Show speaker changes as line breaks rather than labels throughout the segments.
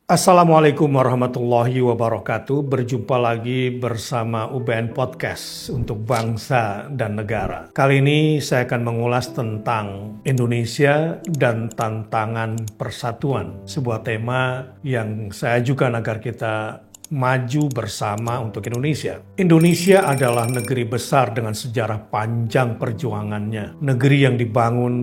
Assalamualaikum warahmatullahi wabarakatuh. Berjumpa lagi bersama UBN Podcast untuk bangsa dan negara. Kali ini saya akan mengulas tentang Indonesia dan tantangan persatuan. Sebuah tema yang saya ajukan agar kita maju bersama untuk Indonesia. Indonesia adalah negeri besar dengan sejarah panjang perjuangannya. Negeri yang dibangun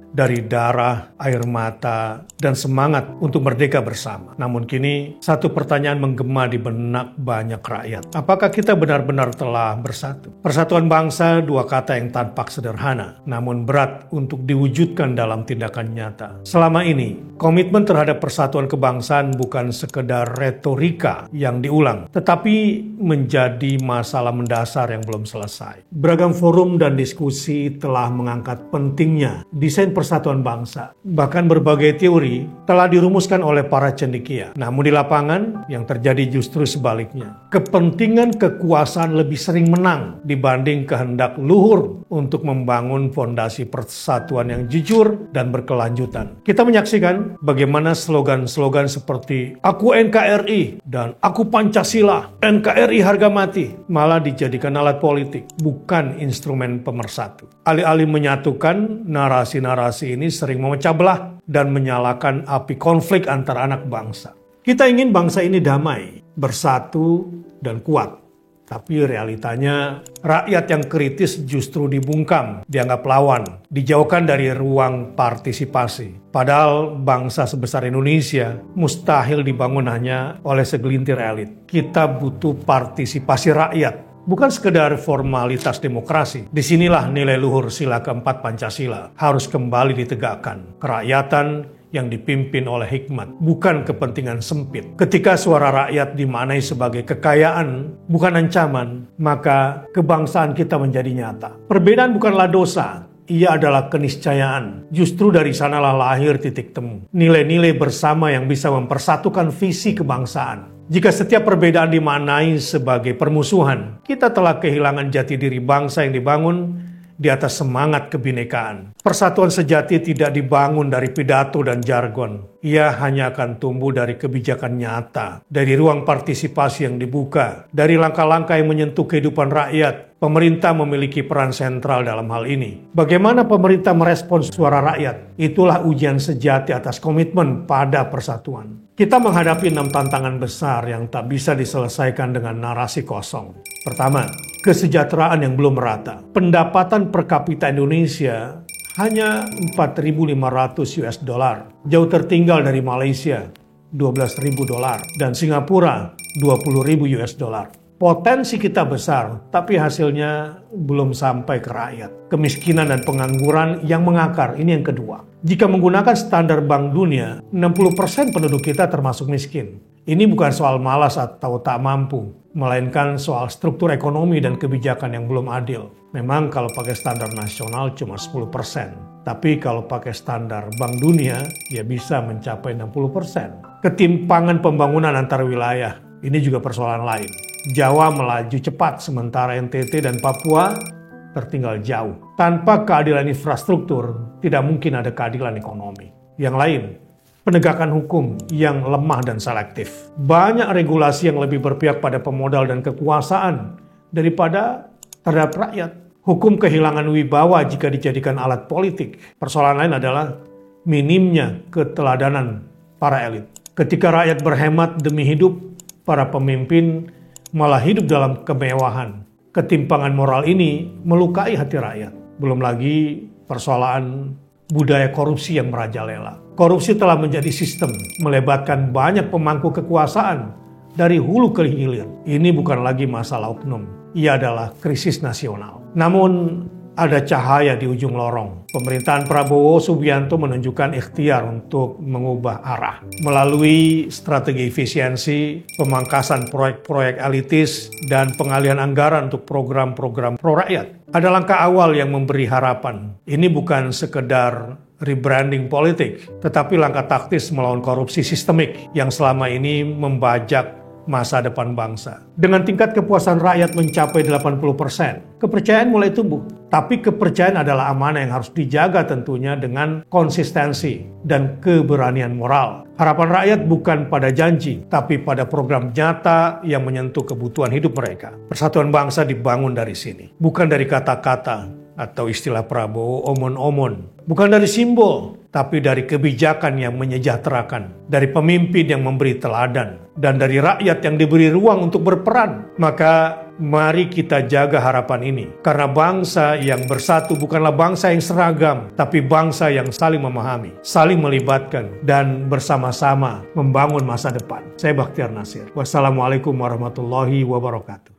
dari darah, air mata, dan semangat untuk merdeka bersama. Namun kini, satu pertanyaan menggema di benak banyak rakyat. Apakah kita benar-benar telah bersatu? Persatuan bangsa, dua kata yang tampak sederhana, namun berat untuk diwujudkan dalam tindakan nyata. Selama ini, komitmen terhadap persatuan kebangsaan bukan sekedar retorika yang diulang, tetapi menjadi masalah mendasar yang belum selesai. Beragam forum dan diskusi telah mengangkat pentingnya desain persatuan bangsa. Bahkan berbagai teori telah dirumuskan oleh para cendekia. Namun di lapangan yang terjadi justru sebaliknya. Kepentingan kekuasaan lebih sering menang dibanding kehendak luhur untuk membangun fondasi persatuan yang jujur dan berkelanjutan. Kita menyaksikan bagaimana slogan-slogan seperti "Aku NKRI" dan "Aku Pancasila", "NKRI harga mati" malah dijadikan alat politik, bukan instrumen pemersatu. Alih-alih menyatukan, narasi-narasi ini sering memecah belah dan menyalakan api konflik antar anak bangsa. Kita ingin bangsa ini damai, bersatu, dan kuat. Tapi realitanya, rakyat yang kritis justru dibungkam, dianggap lawan, dijauhkan dari ruang partisipasi. Padahal bangsa sebesar Indonesia mustahil dibangun hanya oleh segelintir elit. Kita butuh partisipasi rakyat. Bukan sekedar formalitas demokrasi. Disinilah nilai luhur sila keempat Pancasila harus kembali ditegakkan. Kerakyatan yang dipimpin oleh hikmat, bukan kepentingan sempit. Ketika suara rakyat dimaknai sebagai kekayaan, bukan ancaman, maka kebangsaan kita menjadi nyata. Perbedaan bukanlah dosa, ia adalah keniscayaan. Justru dari sanalah lahir titik temu. Nilai-nilai bersama yang bisa mempersatukan visi kebangsaan. Jika setiap perbedaan dimaknai sebagai permusuhan, kita telah kehilangan jati diri bangsa yang dibangun di atas semangat kebinekaan. Persatuan sejati tidak dibangun dari pidato dan jargon. Ia hanya akan tumbuh dari kebijakan nyata, dari ruang partisipasi yang dibuka, dari langkah-langkah yang menyentuh kehidupan rakyat. Pemerintah memiliki peran sentral dalam hal ini. Bagaimana pemerintah merespons suara rakyat? Itulah ujian sejati atas komitmen pada persatuan. Kita menghadapi 6 tantangan besar yang tak bisa diselesaikan dengan narasi kosong. Pertama, kesejahteraan yang belum merata. Pendapatan per kapita Indonesia hanya 4.500 US dollar. Jauh tertinggal dari Malaysia, 12.000 dolar. Dan Singapura, 20.000 US dollar. Potensi kita besar, tapi hasilnya belum sampai ke rakyat. Kemiskinan dan pengangguran yang mengakar, ini yang kedua. Jika menggunakan standar Bank Dunia, 60% penduduk kita termasuk miskin. Ini bukan soal malas atau tak mampu, melainkan soal struktur ekonomi dan kebijakan yang belum adil. Memang kalau pakai standar nasional cuma 10%. Tapi kalau pakai standar Bank Dunia, ya bisa mencapai 60%. Ketimpangan pembangunan antar wilayah, ini juga persoalan lain. Jawa melaju cepat, sementara NTT dan Papua tertinggal jauh. Tanpa keadilan infrastruktur, tidak mungkin ada keadilan ekonomi. Yang lain, penegakan hukum yang lemah dan selektif. Banyak regulasi yang lebih berpihak pada pemodal dan kekuasaan daripada terhadap rakyat. Hukum kehilangan wibawa jika dijadikan alat politik. Persoalan lain adalah minimnya keteladanan para elit. Ketika rakyat berhemat demi hidup, para pemimpin malah hidup dalam kemewahan. Ketimpangan moral ini melukai hati rakyat. Belum lagi persoalan budaya korupsi yang merajalela. Korupsi telah menjadi sistem, melebatkan banyak pemangku kekuasaan dari hulu ke hilir. Ini bukan lagi masalah oknum, ia adalah krisis nasional. Namun ada cahaya di ujung lorong. Pemerintahan Prabowo Subianto menunjukkan ikhtiar untuk mengubah arah. Melalui strategi efisiensi, pemangkasan proyek-proyek elitis, dan pengalihan anggaran untuk program-program pro-rakyat. Ada langkah awal yang memberi harapan. Ini bukan sekedar rebranding politik, tetapi langkah taktis melawan korupsi sistemik yang selama ini membajak masa depan bangsa. Dengan tingkat kepuasan rakyat mencapai 80%, kepercayaan mulai tumbuh. Tapi kepercayaan adalah amanah yang harus dijaga tentunya dengan konsistensi dan keberanian moral. Harapan rakyat bukan pada janji, tapi pada program nyata yang menyentuh kebutuhan hidup mereka. Persatuan bangsa dibangun dari sini, bukan dari kata-kata atau istilah Prabowo, omon-omon. Bukan dari simbol, tapi dari kebijakan yang menyejahterakan, dari pemimpin yang memberi teladan, dan dari rakyat yang diberi ruang untuk berperan. Maka mari kita jaga harapan ini, karena bangsa yang bersatu bukanlah bangsa yang seragam, tapi bangsa yang saling memahami, saling melibatkan, dan bersama-sama membangun masa depan. Saya Bakhtiar Nasir. Wassalamualaikum warahmatullahi wabarakatuh.